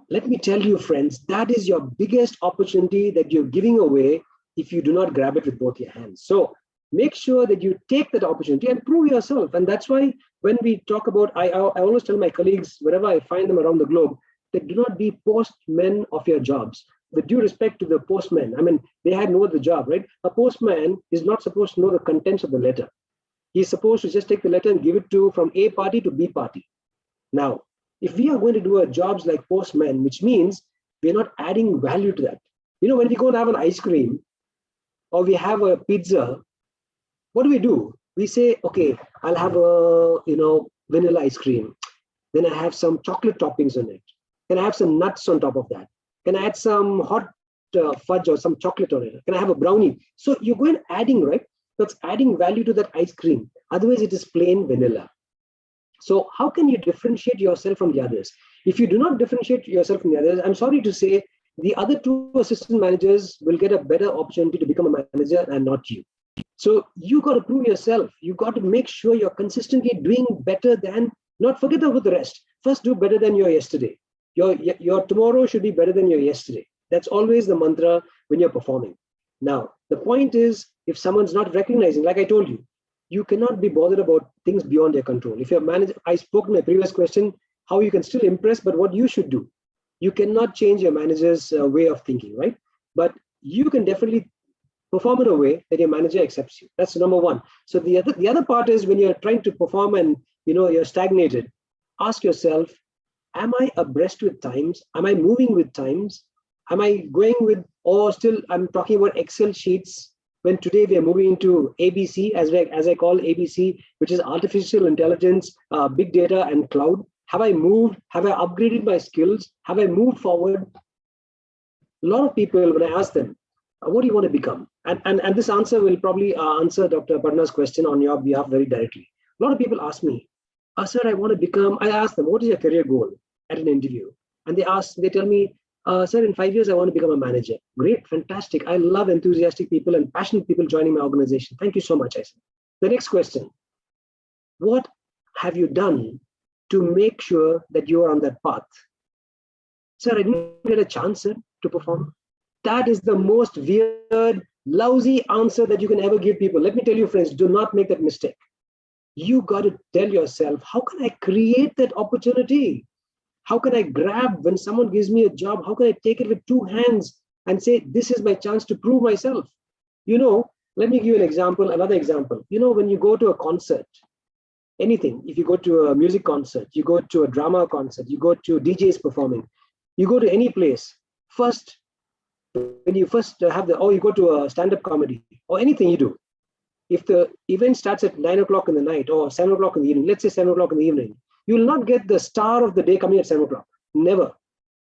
Let me tell you, friends, that is your biggest opportunity that you're giving away if you do not grab it with both your hands. So make sure that you take that opportunity and prove yourself. And that's why when we talk about, I always tell my colleagues, wherever I find them around the globe, that do not be postmen of your jobs. With due respect to the postman, I mean, they had no other job, right? A postman is not supposed to know the contents of the letter. He's supposed to just take the letter and give it to from A party to B party. Now, if we are going to do our jobs like postmen, which means we're not adding value to that. When we go and have an ice cream or we have a pizza, what do? We say, okay, I'll have a, vanilla ice cream. Then I have some chocolate toppings on it. Can I have some nuts on top of that? Can I add some hot fudge or some chocolate on it? Can I have a brownie? So you're going adding, right? That's adding value to that ice cream. Otherwise, it is plain vanilla. So how can you differentiate yourself from the others? If you do not differentiate yourself from the others, I'm sorry to say, the other two assistant managers will get a better opportunity to become a manager and not you. So you got to prove yourself. You got to make sure you're consistently doing better than, not forget about the rest. First, do better than your yesterday. Your tomorrow should be better than your yesterday. That's always the mantra when you're performing. Now, the point is, if someone's not recognizing, like I told you, you cannot be bothered about things beyond your control. If you're manager, I spoke in my previous question, how you can still impress, but what you should do. You cannot change your manager's way of thinking, right? But you can definitely perform in a way that your manager accepts you. That's number one. So the other part is, when you're trying to perform and you're stagnated, ask yourself, am I abreast with times? Am I moving with times? Am I going with, or still I'm talking about Excel sheets, when today we are moving into ABC, as I call ABC, which is artificial intelligence, big data and cloud. Have I moved? Have I upgraded my skills? Have I moved forward? A lot of people, when I ask them, what do you want to become? And this answer will probably answer Dr. Parna's question on your behalf very directly. A lot of people ask me, sir, I ask them, what is your career goal at an interview? And they tell me, sir, in 5 years, I want to become a manager. Great, fantastic. I love enthusiastic people and passionate people joining my organization. Thank you so much, I said. The next question, what have you done to make sure that you are on that path? Sir, I didn't get a chance, sir, to perform. That is the most weird, lousy answer that you can ever give people. Let me tell you, friends, do not make that mistake. You got to tell yourself, how can I create that opportunity? How can I grab when someone gives me a job? How can I take it with two hands and say, this is my chance to prove myself? Let me give you another example. When you go to a concert, anything, if you go to a music concert, you go to a drama concert, you go to DJs performing, you go to any place, when you you go to a stand-up comedy or anything you do, if the event starts at 9 o'clock in the night or 7 o'clock in the evening, let's say 7 o'clock in the evening, you will not get the star of the day coming at 7 o'clock. Never.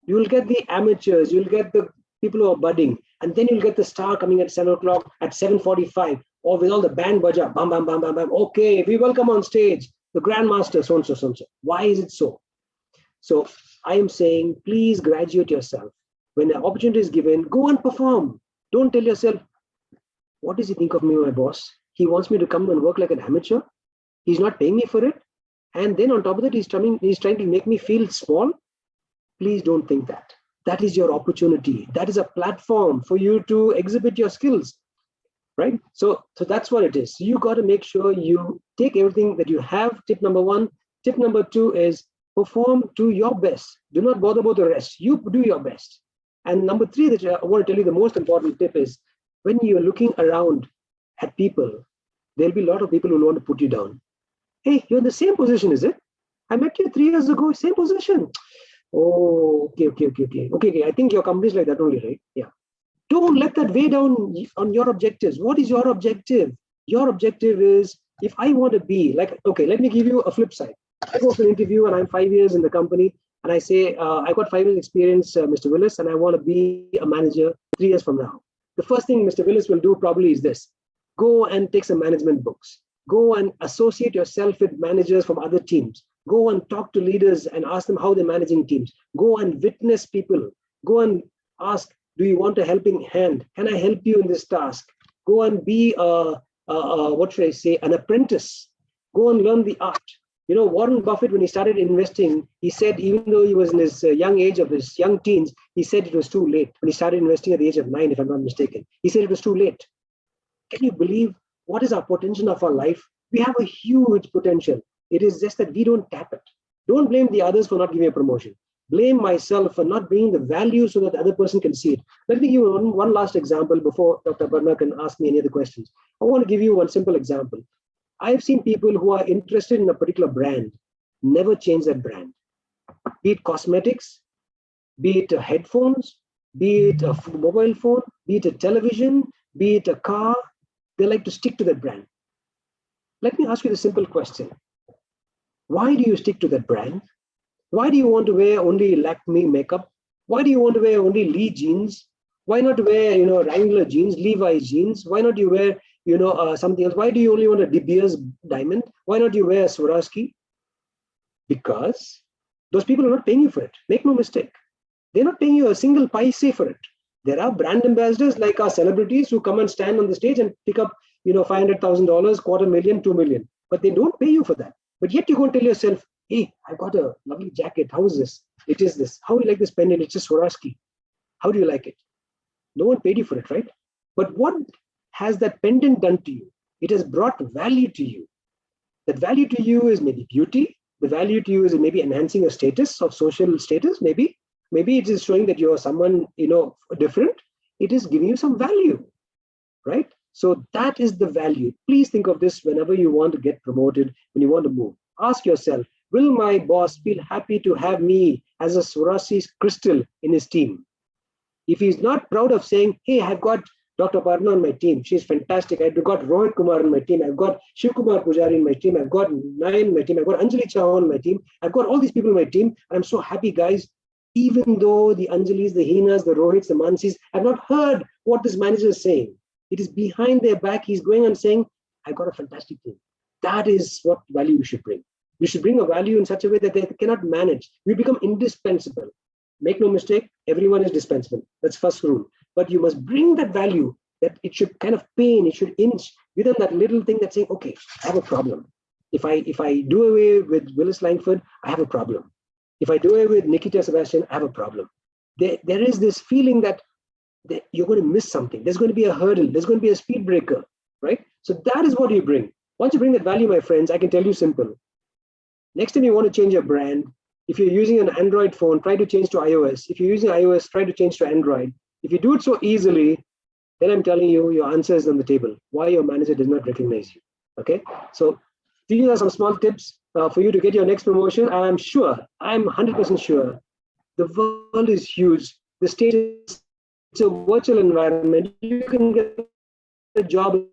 You will get the amateurs, you'll get the people who are budding, and then you'll get the star coming at 7 o'clock, at 7:45, or with all the band baja, bam, bam, bam, bam, bam. Okay, we welcome on stage the grandmaster, so and so, so and so. Why is it so? So I am saying, please graduate yourself. When an opportunity is given, go and perform. Don't tell yourself, what does he think of me, my boss? He wants me to come and work like an amateur. He's not paying me for it. And then on top of that, he's trying to make me feel small. Please don't think that. That is your opportunity. That is a platform for you to exhibit your skills, right? So that's what it is. You got to make sure you take everything that you have. Tip number one. Tip number two is perform to your best. Do not bother about the rest. You do your best. And number three, that I want to tell you, the most important tip is, when you're looking around at people, there'll be a lot of people who will want to put you down. Hey, you're in the same position, is it? I met you 3 years ago, same position. Oh, okay. I think your company is like that only, right? Yeah. Don't let that weigh down on your objectives. What is your objective? Your objective is, if I want to be like, okay, let me give you a flip side. I go for an interview and I'm 5 years in the company, and I say, I got 5 years experience, Mr. Willis, and I want to be a manager 3 years from now. The first thing Mr. Willis will do probably is this: go and take some management books. Go and associate yourself with managers from other teams. Go and talk to leaders and ask them how they're managing teams. Go and witness people. Go and ask, do you want a helping hand? Can I help you in this task? Go and be an apprentice. Go and learn the art. Warren Buffett, when he started investing, he said, even though he was in his young age of his young teens, he said it was too late. When he started investing at the age of 9, if I'm not mistaken, he said it was too late. Can you believe what is our potential of our life? We have a huge potential. It is just that we don't tap it. Don't blame the others for not giving a promotion. Blame myself for not bringing the value so that the other person can see it. Let me give you one last example before Dr. Parna can ask me any other questions. I want to give you one simple example. I've seen people who are interested in a particular brand never change that brand. Be it cosmetics, be it headphones, be it a mobile phone, be it a television, be it a car, they like to stick to that brand. Let me ask you the simple question. Why do you stick to that brand? Why do you want to wear only Lakme makeup? Why do you want to wear only Lee jeans? Why not wear, Wrangler jeans, Levi's jeans? Why not you wear, something else? Why do you only want a De Beers diamond? Why not you wear a Swarovski? Because those people are not paying you for it. Make no mistake. They're not paying you a single paise for it. There are brand ambassadors like our celebrities who come and stand on the stage and pick up, $500,000, $250,000, 2 million. But they don't pay you for that. But yet you go and tell yourself, hey, I got a lovely jacket. How is this? It is this. How do you like this pendant? It's a Swarovski. How do you like it? No one paid you for it, right? But what has that pendant done to you? It has brought value to you. That value to you is maybe beauty. The value to you is maybe enhancing your status of social status. Maybe it is showing that you're someone, different. It is giving you some value, right? So that is the value. Please think of this whenever you want to get promoted, when you want to move. Ask yourself, will my boss feel happy to have me as a Swarovski crystal in his team? If he's not proud of saying, hey, I've got Dr. Parna on my team, she's fantastic. I've got Rohit Kumar on my team. I've got Shiv Kumar Pujari in my team. I've got Nayan on my team. I've got Anjali Chauhan on my team. I've got all these people on my team. And I'm so happy, guys. Even though the Anjalis, the Heenas, the Rohits, the Mansis have not heard what this manager is saying, it is behind their back. He's going and saying, I've got a fantastic team. That is what value you should bring. You should bring a value in such a way that they cannot manage. We become indispensable. Make no mistake, everyone is dispensable. That's first rule. But you must bring that value that it should kind of pain, it should inch within that little thing that's saying, okay, I have a problem. If I do away with Willis Langford, I have a problem. If I do away with Nikita Sebastian, I have a problem. There is this feeling that you're going to miss something. There's going to be a hurdle. There's going to be a speed breaker, right? So that is what you bring. Once you bring that value, my friends, I can tell you simple. Next time you want to change your brand, if you're using an Android phone, try to change to iOS. If you're using iOS, try to change to Android. If you do it so easily, then I'm telling you, your answer is on the table. Why your manager does not recognize you, okay? So these are some small tips for you to get your next promotion. I'm 100% sure, the world is huge. The stage is it's a virtual environment. You can get a job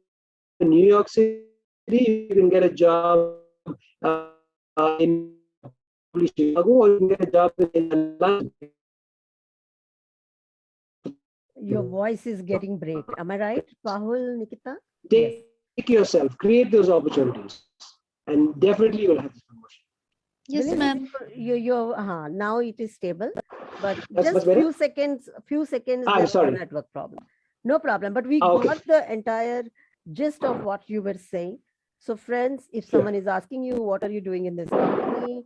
in New York City. You can get a job in Chicago, or you can get a job in London. Your voice is getting break. Am I right, Rahul, Nikita? Take yourself, create those opportunities, and definitely you'll have this promotion. Yes, ma'am. Now it is stable, but That's just better? few seconds. I'm there's sorry. a network problem. No problem. But we Okay. got the entire gist of what you were saying. So, friends, if Sure. someone is asking you, what are you doing in this company?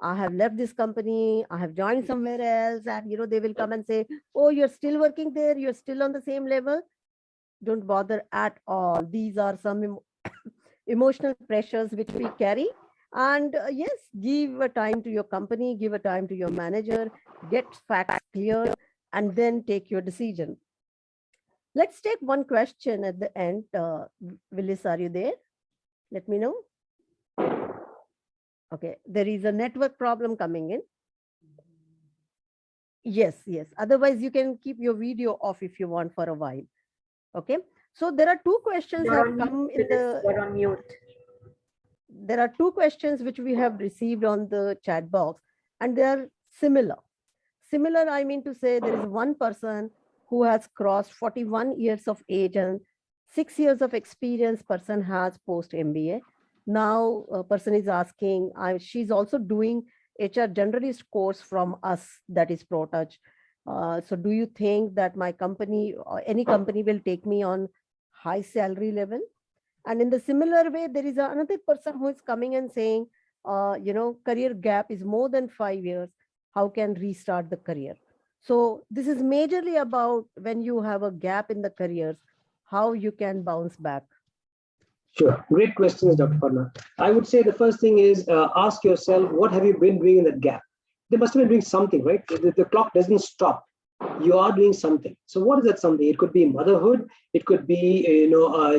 I have left this company. I have joined somewhere else, and they will come and say, "Oh, you're still working there. You're still on the same level." Don't bother at all. These are some emotional pressures which we carry. And yes, give a time to your company, give a time to your manager, get facts clear, and then take your decision. Let's take one question at the end. Willis, are you there? Let me know. Okay, there is a network problem coming in. Yes. Otherwise, you can keep your video off if you want for a while. Okay. So there are two questions have come in the. You're on mute. There are two questions which we have received on the chat box, and they are similar. Similar, I mean to say, there is one person who has crossed 41 years of age and 6 years of experience person has post MBA. Now a person is asking, she's also doing HR generalist course from us, that is ProTouch. So do you think that my company or any company will take me on high salary level? And in the similar way, there is another person who is coming and saying, career gap is more than 5 years. How can restart the career? So this is majorly about when you have a gap in the careers, how you can bounce back. Sure. Great questions, Dr. Parna. I would say the first thing is ask yourself, what have you been doing in that gap? They must have been doing something, right? The clock doesn't stop. You are doing something. So what is that something? It could be motherhood. It could be,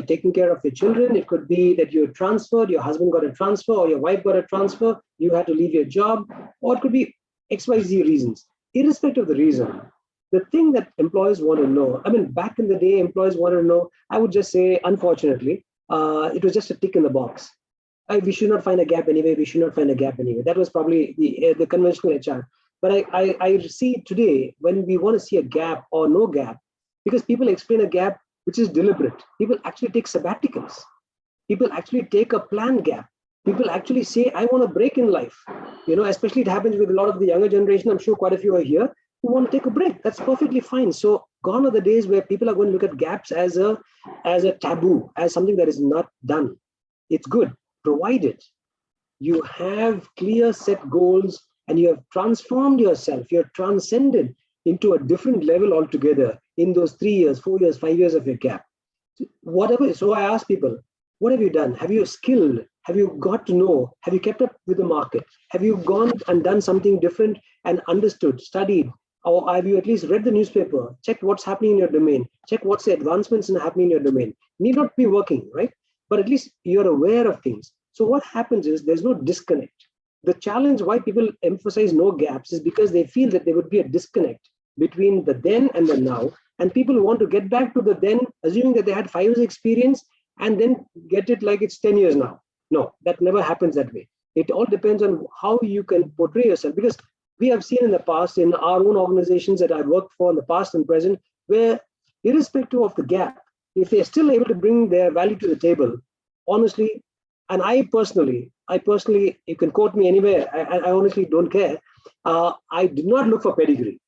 taking care of your children. It could be that you're transferred, your husband got a transfer or your wife got a transfer. You had to leave your job, or it could be XYZ reasons. Irrespective of the reason, the thing that employers want to know, I mean, back in the day, employers wanted to know, I would just say, unfortunately, it was just a tick in the box. We should not find a gap anyway. We should not find a gap anyway. That was probably the conventional HR. But I see today when we want to see a gap or no gap, because people explain a gap which is deliberate. People actually take sabbaticals. People actually take a planned gap. People actually say, I want a break in life. Especially it happens with a lot of the younger generation. I'm sure quite a few are here who want to take a break. That's perfectly fine. So gone are the days where people are going to look at gaps as a taboo, as something that is not done. It's good, provided you have clear set goals and you have transformed yourself, you're transcended into a different level altogether in those 3 years, 4 years, 5 years of your gap. Whatever. So I ask people, what have you done? Have you skilled? Have you got to know? Have you kept up with the market? Have you gone and done something different and understood, studied? Or have you at least read the newspaper, checked what's happening in your domain, check what's the advancements happening in your domain? Need not be working, right? But at least you're aware of things. So what happens is there's no disconnect. The challenge why people emphasize no gaps is because they feel that there would be a disconnect between the then and the now. And people want to get back to the then, assuming that they had 5 years experience and then get it like it's 10 years now. No, that never happens that way. It all depends on how you can portray yourself. Because we have seen in the past, in our own organizations that I've worked for in the past and present, where irrespective of the gap, if they're still able to bring their value to the table, honestly, and I personally, you can quote me anywhere, I honestly don't care. I do not look for pedigree.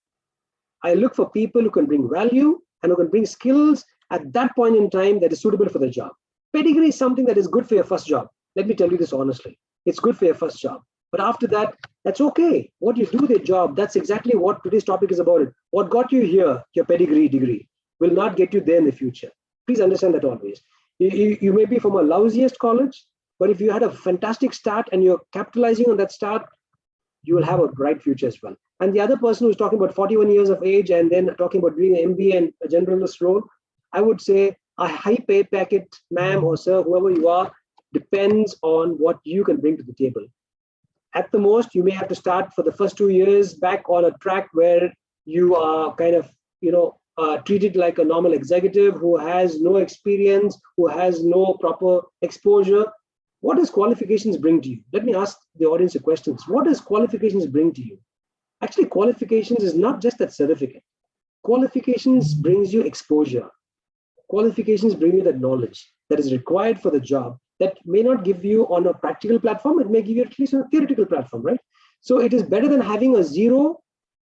I look for people who can bring value and who can bring skills at that point in time that is suitable for the job. Pedigree is something that is good for your first job. Let me tell you this honestly. It's good for your first job. But after that, that's okay. What you do with your job, that's exactly what today's topic is about. What got you here, your pedigree degree, will not get you there in the future. Please understand that always. You may be from a lousiest college, but if you had a fantastic start and you're capitalizing on that start, you will have a bright future as well. And the other person who's talking about 41 years of age and then talking about doing an MBA and a generalist role, I would say a high pay packet, ma'am or sir, whoever you are, depends on what you can bring to the table. At the most, you may have to start for the first 2 years back on a track where you are kind of, treated like a normal executive who has no experience, who has no proper exposure. What does qualifications bring to you? Let me ask the audience a question. What does qualifications bring to you? Actually, qualifications is not just that certificate. Qualifications brings you exposure. Qualifications bring you that knowledge that is required for the job that may not give you on a practical platform. It may give you at least on a theoretical platform, right? So it is better than having a 0.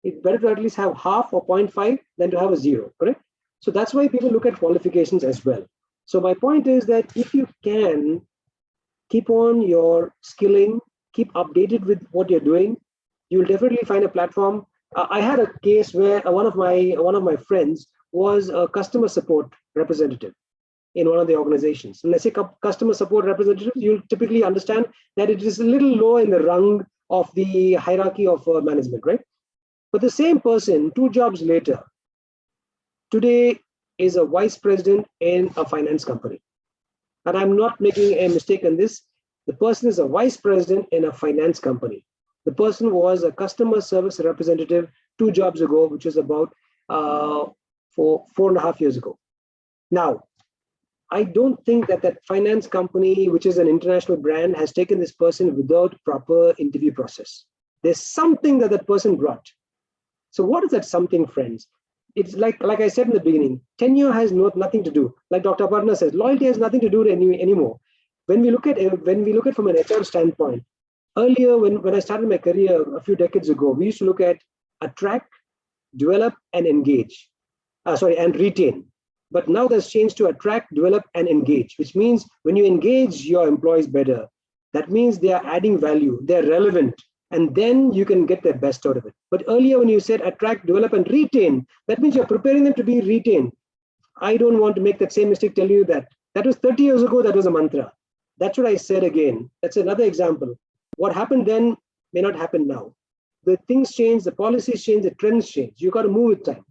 It's better to at least have half or 0.5 than to have a 0, correct? So that's why people look at qualifications as well. So my point is that if you can keep on your skilling, keep updated with what you're doing, you'll definitely find a platform. I had a case where one of my friends was a customer support representative in one of the organizations. And let's say customer support representative, you'll typically understand that it is a little low in the rung of the hierarchy of management, right? But the same person, 2 jobs later, today is a vice president in a finance company. And I'm not making a mistake on this. The person is a vice president in a finance company. The person was a customer service representative 2 jobs ago, which is about 4.5 years ago. Now, I don't think that finance company, which is an international brand, has taken this person without proper interview process. There's something that person brought. So what is that something, friends? It's like I said in the beginning, tenure has nothing to do. Like Dr. Aparna says, loyalty has nothing to do anymore. When we look at from an HR standpoint, earlier when I started my career a few decades ago, we used to look at attract, develop, and engage. And retain. But now that's changed to attract, develop, and engage, which means when you engage your employees better, that means they are adding value, they're relevant, and then you can get the best out of it. But earlier when you said attract, develop, and retain, that means you're preparing them to be retained. I don't want to make that same mistake, tell you that. That was 30 years ago, that was a mantra. That's what I said again. That's another example. What happened then may not happen now. The things change, the policies change, the trends change. You got to move with times.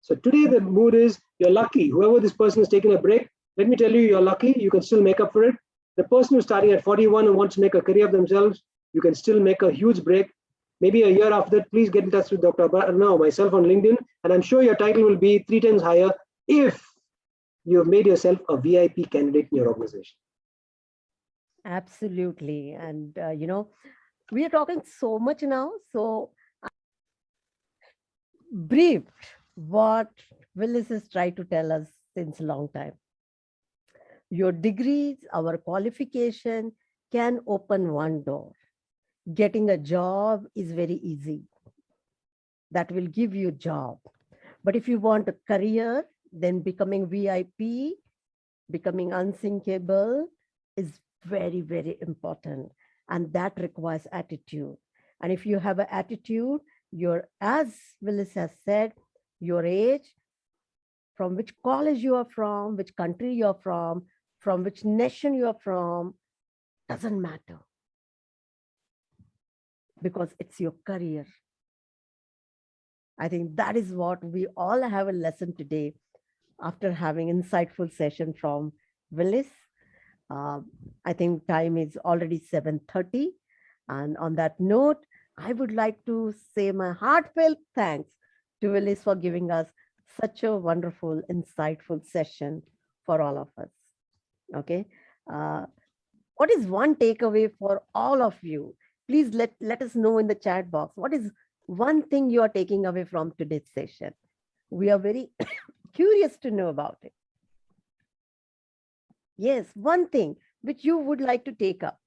So today the mood is, you're lucky. Whoever this person is taking a break, let me tell you, you're lucky. You can still make up for it. The person who's starting at 41 and wants to make a career of themselves, you can still make a huge break. maybe a year after that, please get in touch with Dr. Aparna or myself on LinkedIn, and I'm sure your title will be 3 times higher if you have made yourself a VIP candidate in your organization. Absolutely. And, we are talking so much now. So, brief what Willis has tried to tell us since a long time. Your degrees, our qualification can open one door. Getting a job is very easy. That will give you a job. But if you want a career, then becoming VIP, becoming unsinkable is very, very important. And that requires attitude. And if you have an attitude, as Willis has said, your age, from which college you are from, which country you are from which nation you are from, doesn't matter. Because it's your career. I think that is what we all have a lesson today after having insightful session from Willis. I think time is already 7:30. And on that note, I would like to say my heartfelt thanks to Willis for giving us such a wonderful, insightful session for all of us. Okay. What is one takeaway for all of you? Please let us know in the chat box. What is one thing you are taking away from today's session? We are very curious to know about it. Yes, one thing which you would like to take up.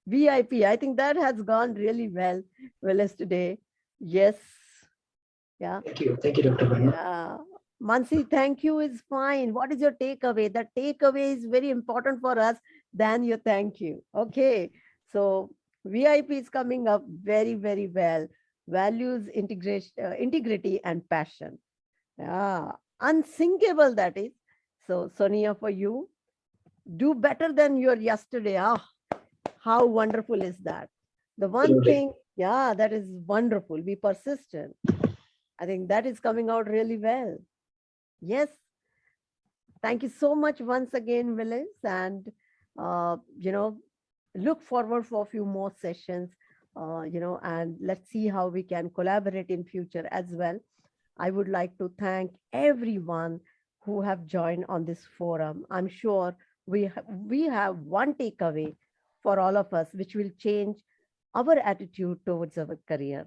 VIP, I think that has gone really well, Willis, today. Yes. Yeah. Thank you, Dr. Aparna. Yeah. Mansi, thank you is fine. What is your takeaway? That takeaway is very important for us than your thank you. Okay. So VIP is coming up very, very well. Values, integrity, and passion. Yeah. Unsinkable, that is. So, Sonia, for you, do better than your yesterday. How wonderful is that? The one thing, yeah, that is wonderful. Be persistent. I think that is coming out really well. Yes. Thank you so much once again, Willis. And, look forward for a few more sessions, and let's see how we can collaborate in future as well. I would like to thank everyone who have joined on this forum. I'm sure we have one takeaway for all of us, which will change our attitude towards our career,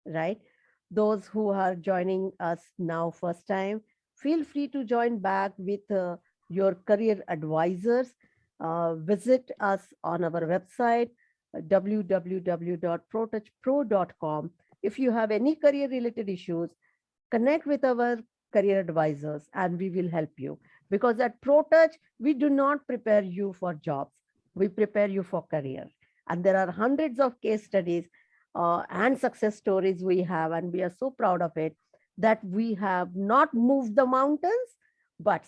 right? Those who are joining us now first time, feel free to join back with your career advisors. Visit us on our website, www.protouchpro.com. If you have any career related issues, connect with our career advisors and we will help you. Because at ProTouch, we do not prepare you for jobs. We prepare you for career. And there are hundreds of case studies and success stories we have, and we are so proud of it, that we have not moved the mountains, but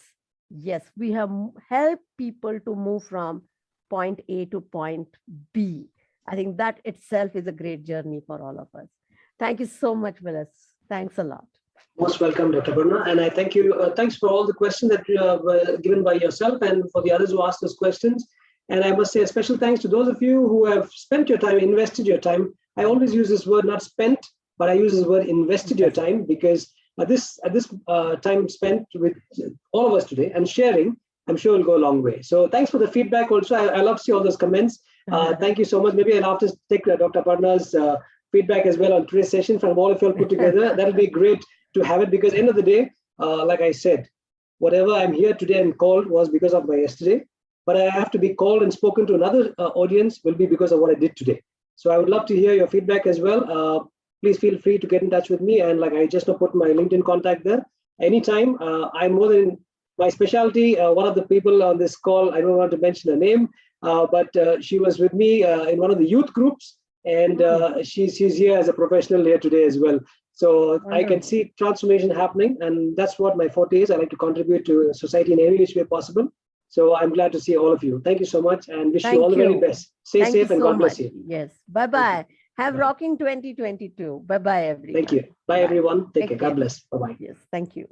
yes, we have helped people to move from point A to point B. I think that itself is a great journey for all of us. Thank you so much, Willis. Thanks a lot. Most welcome, Dr. Aparna. And I thank you. Thanks for all the questions that were given by yourself and for the others who asked those questions. And I must say a special thanks to those of you who have spent your time, invested your time. I always use this word, not spent, but I use this word invested your time, because at this time spent with all of us today and sharing, I'm sure will go a long way. So thanks for the feedback also. I love to see all those comments. Thank you so much. Maybe I'll have to take Dr. Aparna's feedback as well on today's session from all of you all put together. That'll be great to have it, because end of the day, like I said, whatever I'm here today and called was because of my yesterday, but I have to be called and spoken to another audience will be because of what I did today. So I would love to hear your feedback as well. Please feel free to get in touch with me. And like I just now put my LinkedIn contact there. Anytime, I'm more than my specialty. One of the people on this call, I don't want to mention her name, but she was with me in one of the youth groups, and she's here as a professional here today as well. So I can see transformation happening, and that's what my forte is. I like to contribute to society in any which way possible. So I'm glad to see all of you. Thank you so much, and wish you all the very best. Stay safe and God bless you. Yes. Bye-bye. Have rocking 2022. Bye-bye, everyone. Thank you. Bye, everyone. Take care. God bless. Bye-bye. Yes. Thank you.